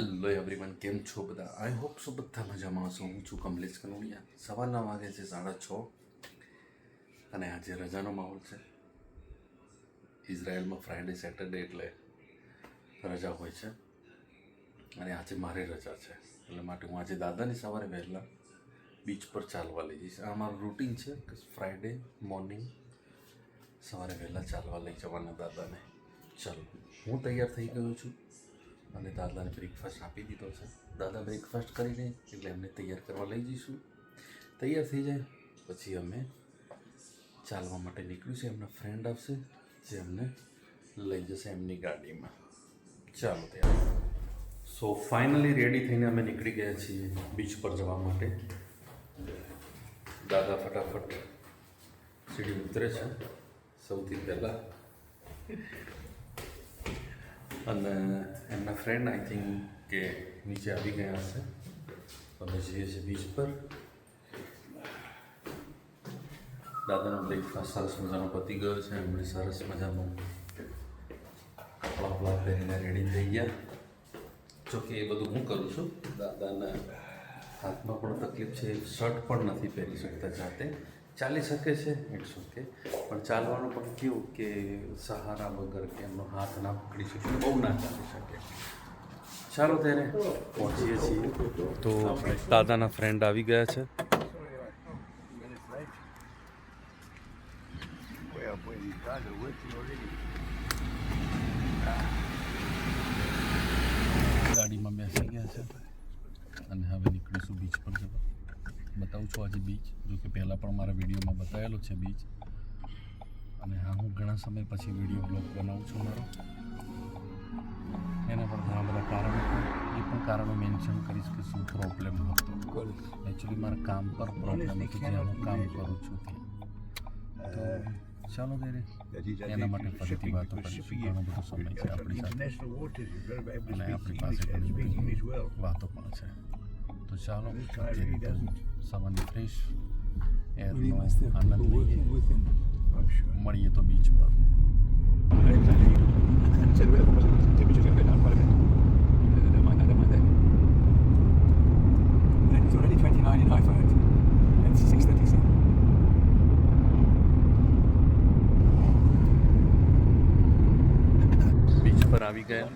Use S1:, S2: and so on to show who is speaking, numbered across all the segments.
S1: Hello everyone, કેમ છો બધા? આઈ હોપ સો બધા મજામાં હશો. હું છું કમલેશ કનોડિયા. સવારના વાગે છે 6:30 અને આજે રજાનો માહોલ છે. ઇઝરાયલમાં ફ્રાઈડે સેટરડે એટલે રજા હોય છે અને આજે મારે રજા છે, એટલે માટે હું આજે દાદાને સવારે વહેલા બીચ પર ચાલવા લઈ જઈશ. આ મારું રૂટીન છે કે ફ્રાઈડે મોર્નિંગ સવારે વહેલા ચાલવા લઈ જવાના દાદાને. ચાલો, હું તૈયાર થઈ ગયો છું અને દાદાને બ્રેકફાસ્ટ આપી દીધો છે. દાદા બ્રેકફાસ્ટ કરીને એટલે એમને તૈયાર કરવા લઈ જઈશું. તૈયાર થઈ જાય પછી અમે ચાલવા માટે નીકળીશું. એમના ફ્રેન્ડ આવશે જે અમને લઈ જશે એમની ગાડીમાં. ચાલો ત્યારે. સો ફાઇનલી રેડી થઈને અમે નીકળી ગયા છીએ બીચ પર જવા માટે. દાદા ફટાફટ સીડી ઉતરે છે સૌથી પહેલાં અને એમના ફ્રેન્ડ આઈ થિંક કે નીચે આવી ગયા હશે. અમે જઈએ છીએ બીચ પર. દાદાનો બ્રેકફાસ્ટ સરસ મજાનો પતી ગયો છે. એમણે સરસ મજાનું કપડાં પહેરીને રેડી થઈ ગયા. જોકે એ બધું હું કરું છું. દાદાના હાથમાં પણ તકલીફ છે, શર્ટ પણ નથી પહેરી શકતા જાતે. ચાલી શકે છે, ઇટ્સ ઓકે, પણ ચાલવાનું પણ કેવું કે સહારા વગર કે એમનો હાથ ના પકડી શકે, બહુ ના ચાલી શકે. ચાલો ત્યારે પહોંચીએ છીએ. તો દાદાના ફ્રેન્ડ આવી ગયા છે. ગાડીમાં બેસી ગયા છે અને હવે નીકળીશું બીચ પર જવા. બતાવું છું આજે બીચ, જો કે પહેલાં પણ મારા વિડીયોમાં બતાવેલો છે બીચ. અને હા, હું ઘણા સમય પછી વિડીયો બ્લોગ બનાવું છું મારો. એના પણ ઘણા બધા કારણો, એ પણ કારણો મેન્શન કરીશ કે શું પ્રોબ્લેમ હતો. એકચ્યુઅલી મારા કામ પર પ્રોબ્લેમ હતો, જ્યાં હું કામ કરું છું ત્યાં. તો ચાલો ત્યારે એના માટે ફરીથી વાતો કરીશું. ઘણો બધો સમય છે આપણી સાથે અને આપણી પાસે ઘણી બધી વાતો પણ છે. તો ચાલો સવારની ફ્રેશ એરનો આનંદ લઈએ. મળીએ તો બીચ પર. બીચ પર આવી ગયા.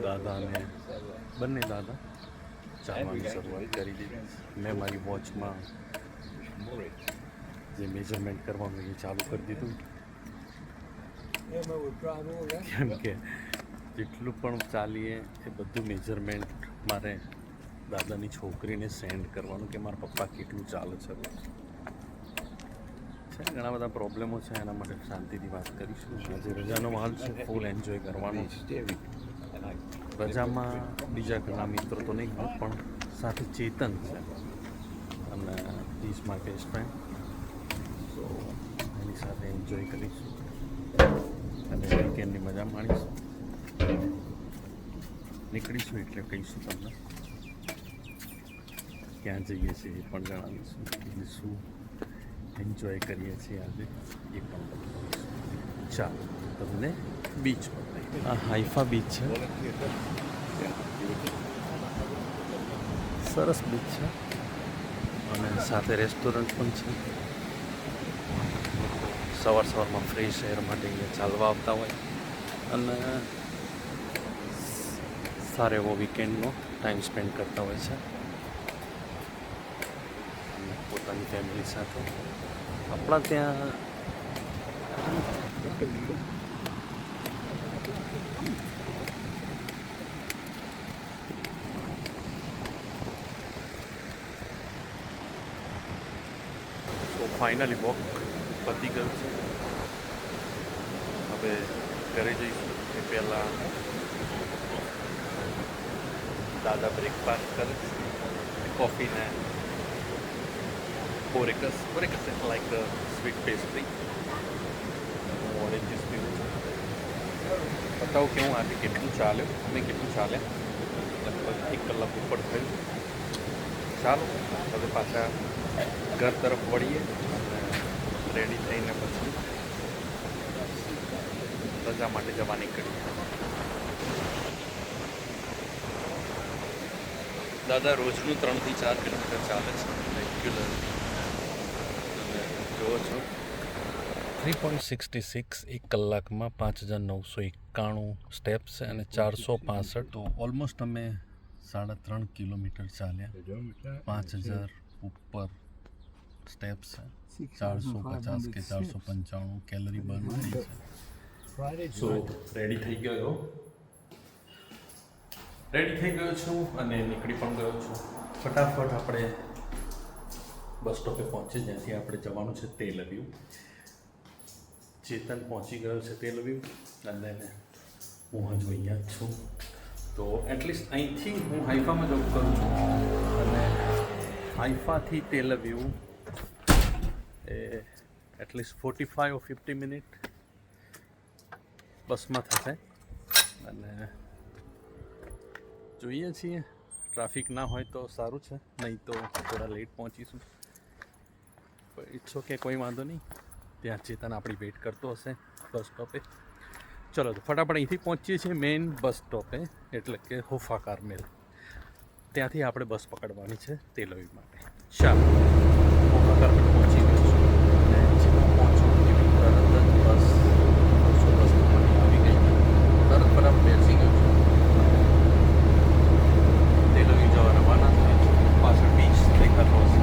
S1: દાદા અને બંને દાદા ચાલવાની શરૂઆત કરી દીધી. મેં મારી વોચમાં જે મેજરમેન્ટ કરવાનું એ ચાલુ કરી દીધું, કેમ કે જેટલું પણ ચાલીએ એ બધું મેજરમેન્ટ મારે દાદાની છોકરીને સેન્ડ કરવાનું કે મારા પપ્પા કેટલું ચાલે છે. ઘણા બધા પ્રોબ્લેમો છે, એના માટે શાંતિથી વાત કરીશું. આજે રજાનો માહોલ છે, ફૂલ એન્જોય કરવાનું છે. રજામાં બીજા ઘણા મિત્રો તો નહીં હોય, પણ સાથે ચેતન છે અને he is my best friend. So એની સાથે એન્જોય કરીશું અને વીકેન્ડની મજા માણીશું. નીકળીશું એટલે કહીશું તમને ક્યાં જઈએ છીએ એ પણ જણાવીશું. એટલે શું એન્જોય કરીએ છીએ આજે એ પણ બતાવીશું. ચાલો તમને બીચ પર. આ હાઈફા બીચ છે, સરસ બીચ છે અને સાથે રેસ્ટોરન્ટ પણ છે. સવારમાં ફ્રેશ એર માટે અહીંયા ચાલવા આવતા હોય અને સારો એવો વીકેન્ડનો ટાઈમ સ્પેન્ડ કરતા હોય છે પોતાની ફેમિલી સાથે. આપણા ત્યાં ફાઇનલી વોક પતી ગયું છે. હવે ઘરે જઈશું એ પહેલાં દાદા બ્રેકફાસ્ટ કરે છે. કોફીને બોરેકસ લાઈક સ્વીટ પેસ્ટ્રી. હું ઓરેન્જીસ પીવું છું. બતાવું કે હું આજે કેટલું ચાલ્યો, અમે કેટલું ચાલ્યા. લગભગ 1 કલાક ઉપર થયું. ચાલો હવે પાછા ઘર તરફ વળીએ અને રેડી થઈને પછી રજા માટે જવા નીકળી. દાદા રોજનું 3 થી 4 કિલોમીટર ચાલે છે રેગ્યુલર. અને જોવો છો 3.66 એક કલાકમાં 5991 સ્ટેપ્સ છે અને 465. તો ઓલમોસ્ટ અમે 3.5 કિલોમીટર ચાલ્યા. 5000 ઉપર સ્ટેપ્સ છે. 450 કે 495 કેલરી બર્ન થઈ છે. સો રેડી થઈ ગયો છું અને નીકળી પણ ગયો છું. ફટાફટ આપણે બસ સ્ટોપે પહોંચી, જ્યાંથી આપણે જવાનું છે તેલ અવીવ. ચેતન પહોંચી ગયો છે તેલ અવીવ અને હું હજુ અહીંયા જ છું. તો એટલીસ્ટ અહીંથી હું હાઈફામાં જોબ કરું છું અને હાઈફાથી તેલ અવીવ એ એટલીસ્ટ 45 or 50 મિનિટ બસમાં થશે. અને જોઈએ છીએ, ટ્રાફિક ના હોય તો સારું છે, નહીં તો થોડા લેટ પહોંચીશું. ઇટ્સ ઓકે, કોઈ વાંધો નહીં. ત્યાં ચેતન આપણી વેઇટ કરતો હશે બસ સ્ટોપે. ચલો તો ફટાફટ અહીંથી પહોંચીએ છીએ મેઇન બસ સ્ટોપે, એટલે કે હોફા કાર્મેલ. ત્યાંથી આપણે બસ પકડવાની છે તેલ અવીવ માટે. ચાલો, હોફા કાર્મેલ પહોંચી ગયો છું અને જેવું પહોંચું એવી તરત જ બસ આવી ગઈ. તરત બરાબર બેસી ગયો છું. તેલ અવીવ જવા રવાના થાય છે. પાછળ બીચ દેખાતો હશે,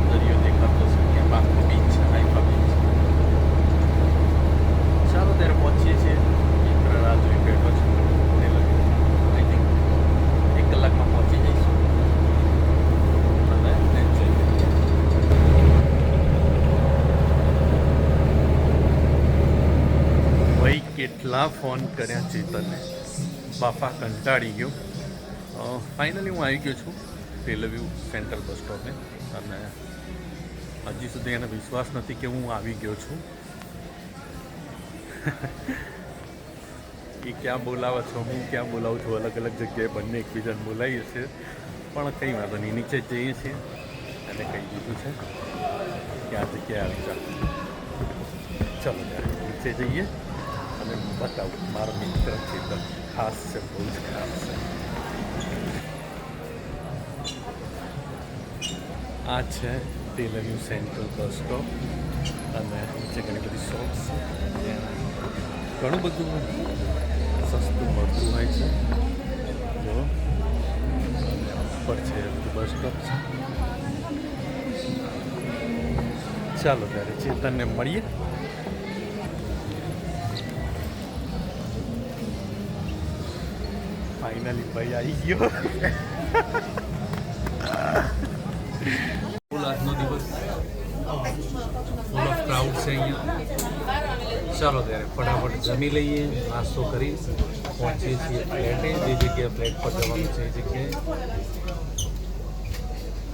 S1: દરિયો દેખાતો હશે, ત્યાં આખો બીચ છે, હાઈફા બીચ. ચાલો ત્યારે પહોંચીએ છીએ. મિત્ર રાહ જોઈ બેઠો છે તેલ અવીવ. આઈ થિંક 1 કલાકમાં પહોંચી જઈશું અને એન્જોય કરીએ. ભાઈ કેટલા ફોન કર્યા ચેતનને, બાપા કંટાળી ગયો. ફાઇનલી હું આવી ગયો છું તેલ અવીવ સેન્ટ્રલ બસ સ્ટોપે અને હજી સુધી એને વિશ્વાસ નથી કે હું આવી ગયો છું. એ ક્યાં બોલાવે છો, હું ક્યાં બોલાવું છું, અલગ અલગ જગ્યાએ બંને એકબીજાને બોલાવીએ છીએ. પણ કંઈ વાંધો નહીં, નીચે જઈએ છીએ અને કહી દીધું છે કે આ જગ્યાએ આવી જાઓ. ચાલો ત્યારે નીચે જઈએ અને બતાવું. મારો મિત્ર ચેતન ખાસ છે, બહુ જ ખાસ છે. આ છે તેલ અવીવ સેન્ટ્રલ બસ સ્ટોપ અને નીચે ઘણી બધી શોપ્સ છે જ્યાં ઘણું બધું સસ્તું મળતું હોય છે. જો ઉપર છે બધું બસ સ્ટોપ છે. ચાલો ત્યારે ચેતનને મળીએ. ફાઇનલી ભાઈ આવી ગયો. આજનો દિવસ ફૂલ ઓફ ક્રાઉડ છે અહીંયા. ચાલો ત્યારે ફટાફટ જમી લઈએ, નાસ્તો કરી પહોંચીએ છીએ ફ્લેટે. જે જગ્યાએ ફ્લેટ પર જવાનું છે એ જગ્યાએ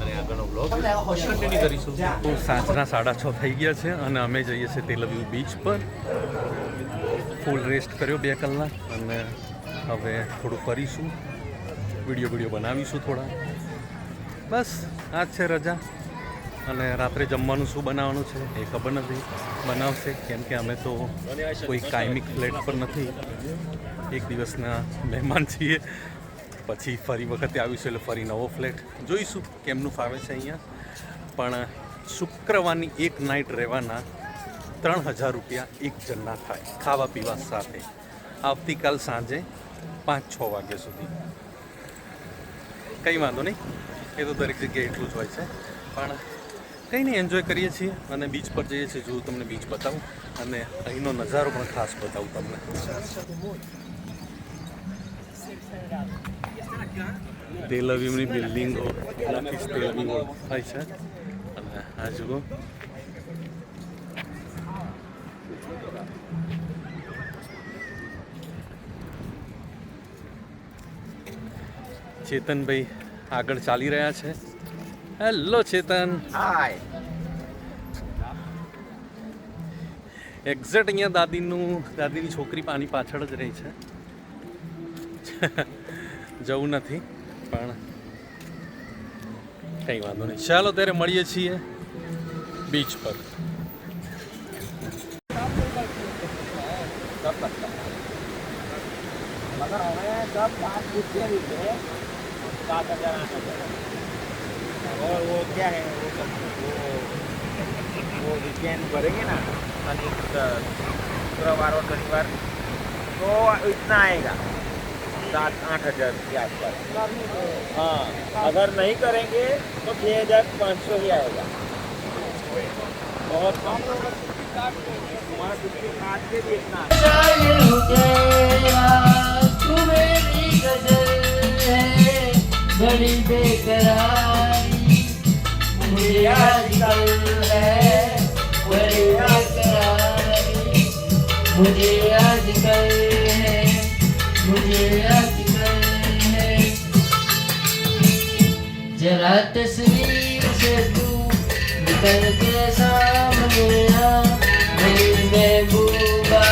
S1: અને આગળનો બ્લોગ કન્ટિન્યુ કરીશું. તો સાંજના 6:30 થઈ ગયા છે અને અમે જઈએ છીએ તેલ અવીવ બીચ પર. ફૂલ રેસ્ટ કર્યો 2 કલાક અને હવે થોડું કરીશું, વિડીયો બનાવીશું થોડા. બસ આ જ છે રજા. અને રાત્રે જમવાનું શું બનાવવાનું છે એ ખબર નથી. બનાવશે, કેમ કે અમે તો કોઈ કાયમિક ફ્લેટ પર નથી, એક દિવસના મહેમાન છીએ. પછી ફરી વખતે આવીશું એટલે ફરી નવો ફ્લેટ જોઈશું કેમનું ફાવે છે અહીંયા. પણ શુક્રવારની એક નાઇટ રહેવાના 3000 રૂપિયા એક જણના થાય, ખાવા પીવા સાથે. આવતીકાલ સાંજે 5-6 વાગ્યા સુધી. કંઈ વાંધો નહીં, એ તો દરેક જગ્યાએ એટલું જ હોય છે. પણ કંઈ નહીં, એન્જોય કરીએ છીએ અને બીચ પર જઈએ છીએ. જો તમને બીચ બતાવું અને અહીંનો નજારો પણ ખાસ બતાવું તમને. તેલ અવીવની બિલ્ડિંગો તેલ અવીવ થાય છે અને આ જુઓ ચેતનભાઈ આગળ ચાલી રહ્યા છે. હેલો ચેતન.
S2: હાય.
S1: એક્ઝેક્ટ અહીંયા દાદીની છોકરી પાણી પાછળ જ રહી છે. જવું નથી પણ કંઈ વાંધો નહીં. ચાલો ત્યારે મળીએ છીએ બીચ પર.
S2: सब लगता है, मगर हमें सब 5 फुट के भी थे 7,000 8,000। और वो क्या है वो सब वो वीकेंड भरेंगे ना शुक्रवार और शनिवार, तो इतना आएगा 7-8 हज़ार के आसपास। हाँ, अगर नहीं करेंगे तो 6,500 ही आएगा। बहुत कम वहाँ कुछ काट के भी इतना
S3: तू मेरी गजल है बड़ी बेकरारी, मुझे आजकल है बड़ी बेकरारी, मुझे आजकल है, मुझे आजकल है। जरा तस्वीर से तू निकल के सामने आ, मेरी महबूबा